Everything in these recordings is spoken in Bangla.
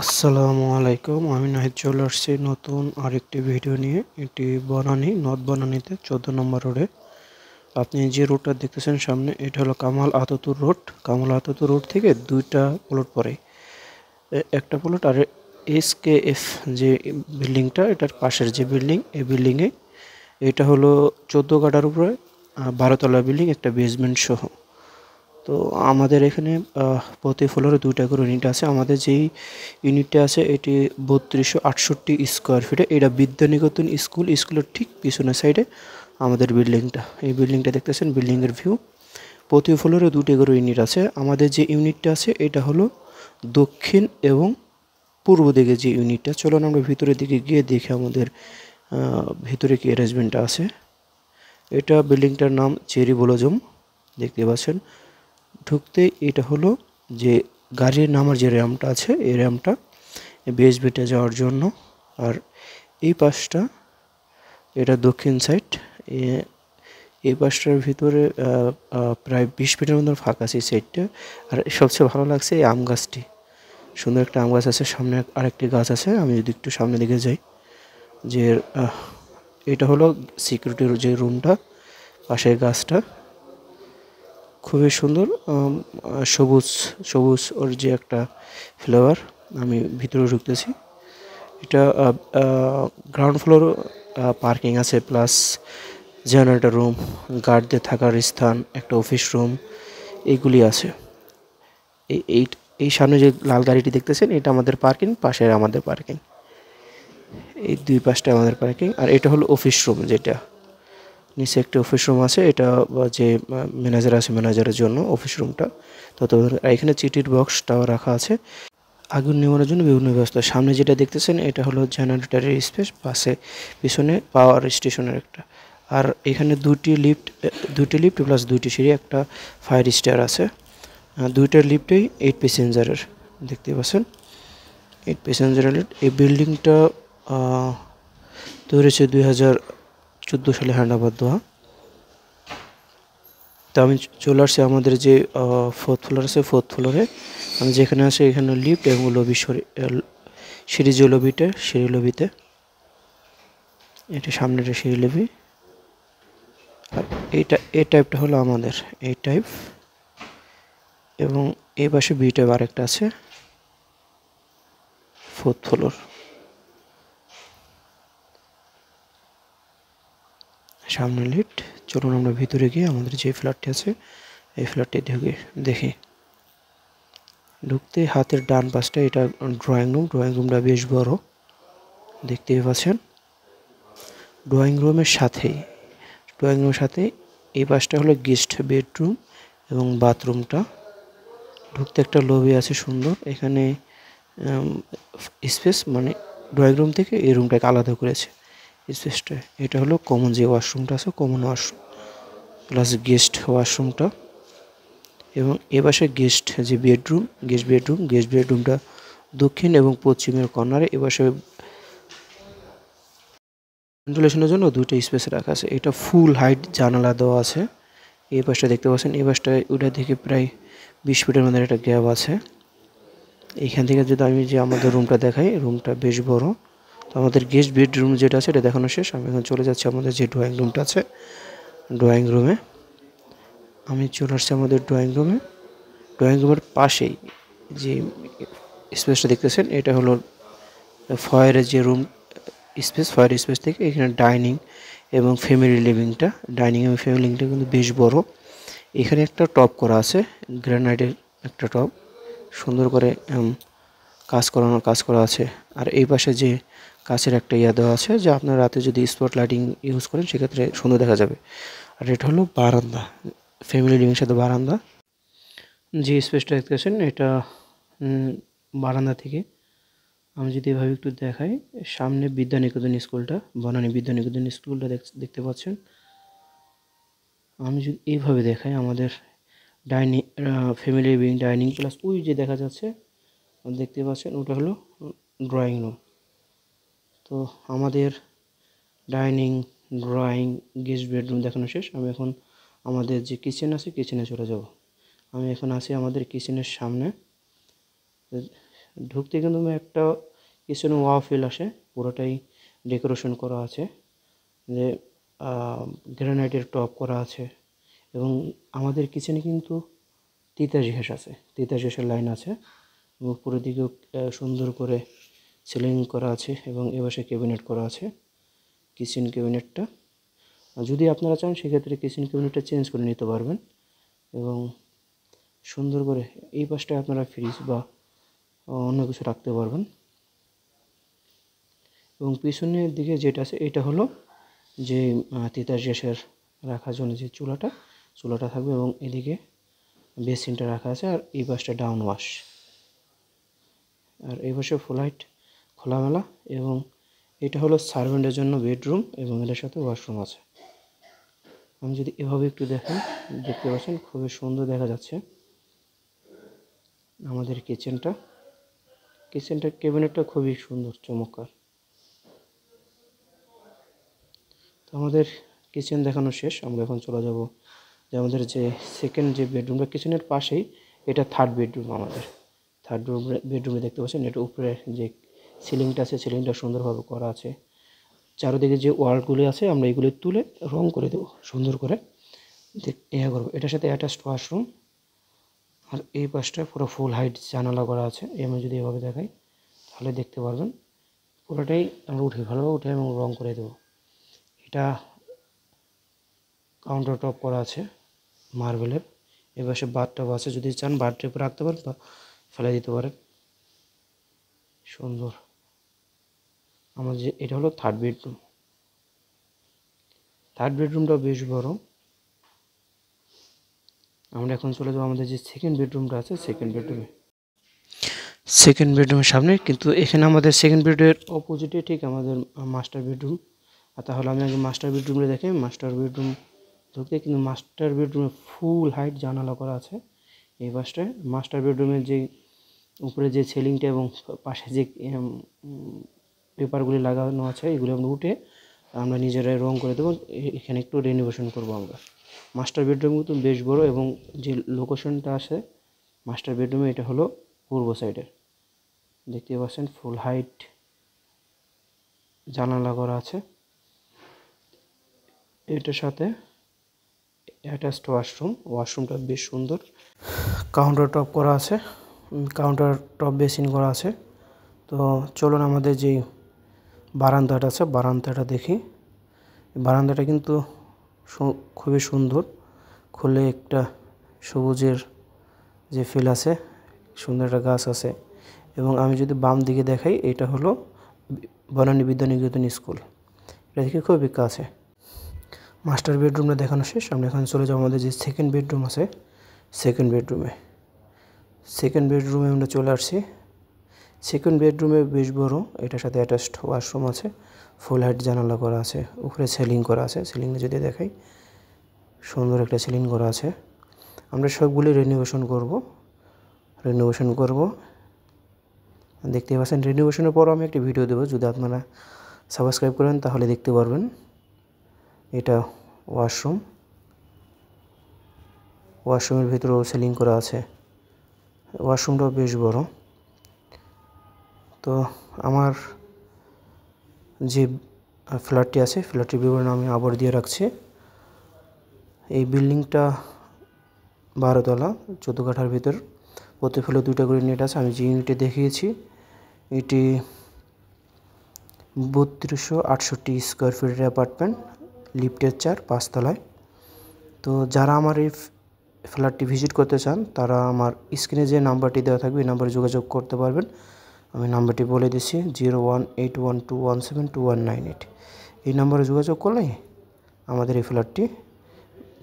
আসসালামু আলাইকুম। আমি নাহিদ চলে আসছি নতুন আরেকটি ভিডিও নিয়ে। এটি বনানী, নর্থ বনানীতে 14 নম্বর রোডে। আপনি যে রোডটা দেখতেছেন সামনে, এটা হলো কামাল আতাতুর রোড। কামাল আতাতুর রোড থেকে দুইটা প্লট পরে, একটা প্লট আর SKF যে বিল্ডিংটা, এটার পাশের যে বিল্ডিং, এই বিল্ডিংয়ে এটা হলো 14 কাঠার উপরে 12 তলা বিল্ডিং, একটা বেসমেন্ট সহ। তো আমাদের এখানে প্রতি ফ্লোরে 2টা করে ইউনিট আছে। আমাদের যেই ইউনিটটা আছে এটি 3268 স্কোয়ার ফিটে। এটা বিদ্যানিকেতন স্কুলের ঠিক পিছনের সাইডে আমাদের বিল্ডিংটা। এই বিল্ডিংটা দেখতেছেন, বিল্ডিংয়ের ভিউ। প্রতি ফ্লোরে 2টা করে ইউনিট আছে। আমাদের যে ইউনিটটা আছে এটা হলো দক্ষিণ এবং পূর্ব দিকে যে ইউনিটটা। চলুন আমরা ভিতরের দিকে গিয়ে দেখি আমাদের ভিতরে কি অ্যারেঞ্জমেন্টটা আছে। এটা বিল্ডিংটার নাম চেরি ব্লজম, দেখতে পাচ্ছেন। ঢুকতেই এটা হলো যে গাড়ির নামার যে র্যাম্পটা আছে, এই র্যাম্পটা বেসমেন্টে যাওয়ার জন্য। আর এই পাশটা, এটা দক্ষিণ সাইড। এই পাশটার ভিতরে প্রায় 20 ফিটের মতো ফাঁকা আছে এই সাইডটা। আর সবচেয়ে ভালো লাগছে এই আম গাছটি, সুন্দর একটা আম গাছ আছে সামনে, আরেকটি গাছ আছে। আমি যদি একটু সামনে দিকে যাই, যে এটা হলো সিকিউরিটির যে রুমটা, পাশের গাছটা খুবই সুন্দর। সবুজ সবুজ ওর যে একটা ফ্লেভার। আমি ভিতরে ঢুকতেছি। এটা গ্রাউন্ড ফ্লোর পার্কিং আছে, প্লাস জেনারেটর রুম, গার্ডদের থাকার স্থান, একটা অফিস রুম, এইগুলি আছে। এই এই এই সামনে যে লাল গাড়িটি দেখতেছেন, এটা আমাদের পার্কিং, পাশে আমাদের পার্কিং। এই দুই পাশটা আমাদের পার্কিং। আর এটা হলো অফিস রুম, যেটা নিচে একটা অফিস রুম আছে। এটা যে ম্যানেজার আছে, ম্যানেজারের জন্য অফিস রুমটা। তো এখানে চিঠির বক্সটাও রাখা আছে, আগুন নেভানোর জন্য বিভিন্ন ব্যবস্থা। সামনে যেটা দেখতেছেন এটা হলো জেনারেটরের স্পেস, পাশে পিছনে পাওয়ার স্টেশনের একটা। আর এখানে দুটি লিফট প্লাস দুইটি সিঁড়ি, একটা ফায়ার স্টার আছে। দুইটার লিফটেই 8 প্যাসেঞ্জারের, দেখতে পাচ্ছেন 8 প্যাসেঞ্জারের লিফট। এই বিল্ডিংটা তৈরি হয়েছে 2014 সালে হ্যান্ডওভার দেওয়া। তো আমি চলে আসছি আমাদের যে 4th ফ্লোর আছে। 4th ফ্লোরে আমি যেখানে আসি, এখানে লিফট এবং লবি, সিঁড়ি যে লবিটা, সিঁড়ি লবিতে এটা সামনের সিঁড়ি লবি। আর এই টাইপটা হলো আমাদের এই টাইপ, এবং এই পাশে বি টাইপ আরেকটা আছে, 4th ফ্লোর। সামনে লিফট। চলুন আমরা ভিতরে গিয়ে আমাদের যে ফ্ল্যাটটি আছে এই ফ্ল্যাটটি দেখি। ঢুকতে হাতের ডান পাশটা এটা ড্রয়িং রুম। ড্রয়িং রুমটা বেশ বড়, দেখতেই পাচ্ছেন। ড্রয়িং রুমের সাথে এই পাশটা হলো গেস্ট বেডরুম এবং বাথরুমটা। ঢুকতে একটা লবি আছে সুন্দর। এখানে স্পেস, মানে ড্রয়িং রুম থেকে এই রুমটাকে আলাদা করেছে স্পেসটা। এটা হলো কমন যে ওয়াশরুমটা আছে, কমন ওয়াশরুম প্লাস গেস্ট ওয়াশরুমটা। এবং এ পাশে গেস্ট বেডরুমটা দক্ষিণ এবং পশ্চিমের কর্নারে। এ পাশে ভেন্টিলেশনের জন্য দুইটা স্পেস রাখা আছে। এটা ফুল হাইট জানালা দেওয়া আছে। এই পাশটা দেখতে পাচ্ছেন, এই পাশটা ওটা থেকে প্রায় 20 ফিটের মধ্যে একটা গ্যাপ আছে। এইখান থেকে যদি আমি যে আমাদের রুমটা দেখাই, রুমটা বেশ বড়। তো আমাদের গেস্ট বেডরুম যেটা আছে এটা দেখানো শেষ। আমি এখন চলে যাচ্ছি আমাদের যে ড্রয়িং রুমটা আছে, ড্রয়িং রুমে। আমি চলে আসছি আমাদের ড্রয়িং রুমে। ড্রয়িং রুমের পাশেই যে স্পেসটা দেখতেছেন, এটা হলো ফয়ারের যে রুম স্পেস। ফয়ার স্পেস থেকে এখানে ডাইনিং এবং ফ্যামিলি লিভিংটা, ডাইনিং এবং ফ্যামিলি লিভিংটা কিন্তু বেশ বড়। এখানে একটা টপ করা আছে, গ্রানাইটের একটা টপ, সুন্দর করে কাজ করা আছে। আর এই পাশে যে কাছের একটা দেওয়া আছে, যে আপনার রাতে যদি স্পট লাইটিং ইউজ করেন সেক্ষেত্রে সুন্দর দেখা যাবে। আর এটা হলো বারান্দা, ফ্যামিলি লিভিং সাথে বারান্দা। যে স্পেসটা দেখতেছেন এটা বারান্দা থেকে আমি যদি এভাবে একটু দেখাই, সামনে বিদ্যানিকেতন স্কুলটা, বনানী বিদ্যানিকেতন স্কুলটা দেখতে পাচ্ছেন। আমি যদি এইভাবে দেখাই, আমাদের dining family living, dining plus ওই যে দেখা যাচ্ছে দেখতে পাচ্ছেন, ওটা হলো ড্রয়িং রুম। তো আমাদের ডাইনিং, ড্রয়িং, গেস্ট বেডরুম দেখানো শেষ। আমি এখন আমাদের যে কিচেন আছে, কিচেনে চলে যাব। আমি এখন আছি আমাদের কিচেনের সামনে। ঢুকতে কিন্তু একটা কিচেনে ওয়াও ফিল আসে, পুরোটাই ডেকোরেশন করা আছে, যে গ্রানাইটের টপ করা আছে। এবং আমাদের কিচেনে কিন্তু 83 গ্যাস আছে, 83 গ্যাসের লাইন আছে এবং উপরের দিকেও সুন্দর করে সিলিং করা আছে এবং এপাশে ক্যাবিনেট করা আছে। কিচেন ক্যাবিনেটটা যদি আপনারা চান সেক্ষেত্রে কিচেন ক্যাবিনেটটা চেঞ্জ করে নিতে পারবেন এবং সুন্দর করে এই পাশটায় আপনারা ফ্রিজ বা অন্য কিছু রাখতে পারবেন। এবং পিছনের দিকে যেটা আছে এটা হলো যে 83 গ্যাসের রাখার জন্য যে চুলাটা থাকবে এবং এদিকে বেসিনটা রাখা আছে, আর এই পাশটা ডাউন ওয়াশ, আর এই পাশে ফুল হাইট খোলামেলা। এবং এটা হলো সার্ভেন্টের জন্য বেডরুম এবং এটার সাথে ওয়াশরুম আছে। আমি যদি এভাবে একটু দেখতে পাচ্ছেন খুবই সুন্দর দেখা যাচ্ছে আমাদের কিচেনটা ক্যাবিনেটটা খুবই সুন্দর চমৎকার। তো আমাদের কিচেন দেখানো শেষ, আমরা এখন চলে যাব যে আমাদের যে সেকেন্ড যে বেডরুমটা কিচেনের পাশেই, এটা থার্ড বেডরুম। আমাদের থার্ড বেডরুমে দেখতে পাচ্ছেন এটা উপরে যে সিলিংটা আছে, সিলিংটা সুন্দরভাবে করা আছে। চারিদিকে যে ওয়ালগুলি আছে আমরা এগুলি তুলে রং করে দেবো সুন্দর করে, করবো। এটার সাথে অ্যাটাচড ওয়াশরুম, আর এই পাশটা পুরো ফুল হাইট জানালা করা আছে। আমি যদি এভাবে দেখাই তাহলে দেখতে পারবেন পুরোটাই আমরা ভালোভাবে উঠে এবং রং করে দেবো। এটা কাউন্টার টপ করা আছে মার্বেলের। এপাশে বাথটব আছে, যদি চান বাথটবে রাখতে পারেন বা ফেলে দিতে পারেন। সুন্দর। আমার যে এটা হলো থার্ড বেডরুমটা বেশ বড়। আমরা এখন চলে যাবো আমাদের যে সেকেন্ড বেডরুমটা আছে সেকেন্ড বেডরুমের সামনে, কিন্তু এখানে আমাদের সেকেন্ড বেডের অপোজিটে ঠিক আমাদের মাস্টার বেডরুম। আর তাহলে আমি আগে মাস্টার বেডরুমে দেখে মাস্টার বেডরুম ঢুকতে, কিন্তু মাস্টার বেডরুমে ফুল হাইট জানালা করা আছে। এই পাশটায় মাস্টার বেডরুমের যে উপরে যে সিলিংটা এবং পাশে যে পেপারগুলি লাগানো আছে এগুলো আমরা উঠে আমরা নিজেরাই রং করে দেবো। এখানে একটু রেনোভেশন করবো আমরা। মাস্টার বেডরুম কিন্তু বেশ বড় এবং যে লোকেশনটা আছে মাস্টার বেডরুমে এটা হলো পূর্ব সাইডের, দেখতে পাচ্ছেন ফুল হাইট জানালা করা আছে। এটার সাথে অ্যাটাচড ওয়াশরুমটা বেশ সুন্দর, কাউন্টার টপ করা আছে, কাউন্টার টপ বেসিন করা আছে। তো চলুন আমাদের যেই বারান্দাটা আছে বারান্দাটা দেখি। বারান্দাটা কিন্তু খুবই সুন্দর, খুলে একটা সবুজের যে ফিল আছে, সুন্দর একটা গাছ আছে। এবং আমি যদি বাম দিকে দেখাই এটা হলো বনানী বিদ্যানিকেতন স্কুল, এটা থেকে খুবই কাছে। মাস্টার বেডরুমটা দেখানো শেষ, আমরা এখন চলে যাবো আমাদের যে সেকেন্ড বেডরুম আছে সেকেন্ড বেডরুমে আমরা চলে আসছি। সেকেন্ড বেডরুমে বেশ বড়, এটার সাথে অ্যাটাচড ওয়াশরুম আছে, ফুল হাইট জানালা করা আছে, উপরে সিলিং করা আছে। সিলিংটা যদি দেখাই সুন্দর একটা সিলিং করা আছে। আমরা সবগুলি রেনোভেশন করব। দেখতে পাচ্ছেন রেনোভেশনের পরও আমি একটি ভিডিও দেবো, যদি আপনারা সাবস্ক্রাইব করেন তাহলে দেখতে পারবেন। এটা ওয়াশরুমের ভিতরেও সিলিং করা আছে, ওয়াশরুমটাও বেশ বড়। তো আমার যে ফ্ল্যাটটি আছে ফ্ল্যাটটির বিবরণ আমি আবার দিয়ে রাখছি। এই বিল্ডিংটা 12 তলা 14 কাঠার ভিতর, প্রতি ফ্লোরে 2টা করে ইউনিট আছে। আমি যে ইউনিটে দেখিয়েছি এটি 3268 স্কোয়ার ফিটের অ্যাপার্টমেন্ট, লিফটের 4, 5 তলায়। তো যারা আমার এই ফ্ল্যাটটি ভিজিট করতে চান তারা আমার স্ক্রিনে যে নাম্বারটি দেওয়া থাকবে এই নাম্বারে যোগাযোগ করতে পারবেন। আমি নাম্বারটি বলে দিচ্ছি 018121721988। এই নাম্বারে যোগাযোগ করলে আমাদের এই ফ্ল্যাটটি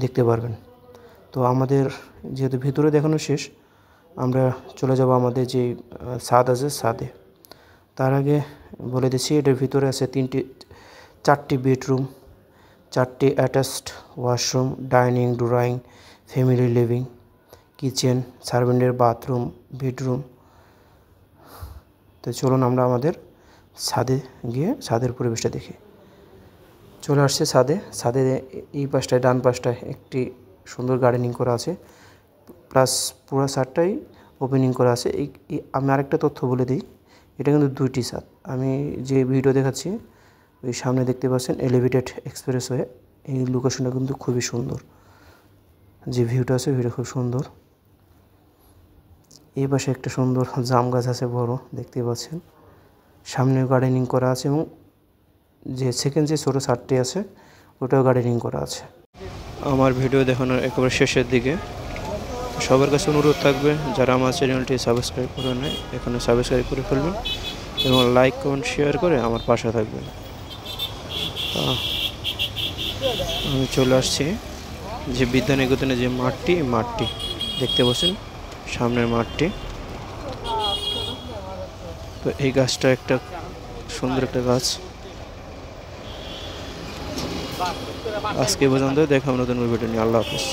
দেখতে পারবেন। তো আমাদের যেহেতু ভিতরে দেখানো শেষ, আমরা চলে যাব আমাদের যে ছাদ আছে ছাদে। তার আগে বলে দিচ্ছি এটার ভিতরে আছে 4টি বেডরুম, 4টি attached washroom, dining, drawing, family living, kitchen, সার্ভেন্টের বাথরুম, বেডরুম। তো চলুন আমরা আমাদের ছাদে গিয়ে ছাদের পরিবেশটা দেখি। চলে আসছে ছাদে এই পাশটায় ডান পাশটায় একটি সুন্দর গার্ডেনিং করা আছে, প্লাস পুরো ছাদটাই ওপেনিং করা আছে। আমি আরেকটা তথ্য বলে দিই, এটা কিন্তু 2টি ছাদ। আমি যে ভিডিও দেখাচ্ছি ওই সামনে দেখতে পাচ্ছেন এলিভেটেড এক্সপ্রেসওয়ে, এই লোকেশনটা কিন্তু খুবই সুন্দর, যে ভিউটা আছে ভিউটা খুব সুন্দর। এই পাশে একটা সুন্দর জাম গাছ আছে বড়, দেখতে পাচ্ছেন। সামনে গার্ডেনিং করা আছে এবং যে সেকেন্ড যে ছোটো ছাদটি আছে ওটাও গার্ডেনিং করা আছে। আমার ভিডিও দেখানোর একেবারে শেষের দিকে সবার কাছে অনুরোধ থাকবে, যারা আমার চ্যানেলটি সাবস্ক্রাইব করে নেয় এখানে সাবস্ক্রাইব করে ফেলবেন এবং লাইক কমেন্ট শেয়ার করে আমার পাশে থাকবেন। আমি চলে আসছি যে বিদ্যানিকেতনে যে মাঠটি দেখতে পাচ্ছেন, সামনের মাঠটি। তো এই গাছটা একটা সুন্দর একটা গাছ। আজকে পর্যন্ত দেখা নতুন ভিডিও নিয়ে। আল্লাহ হাফেজ।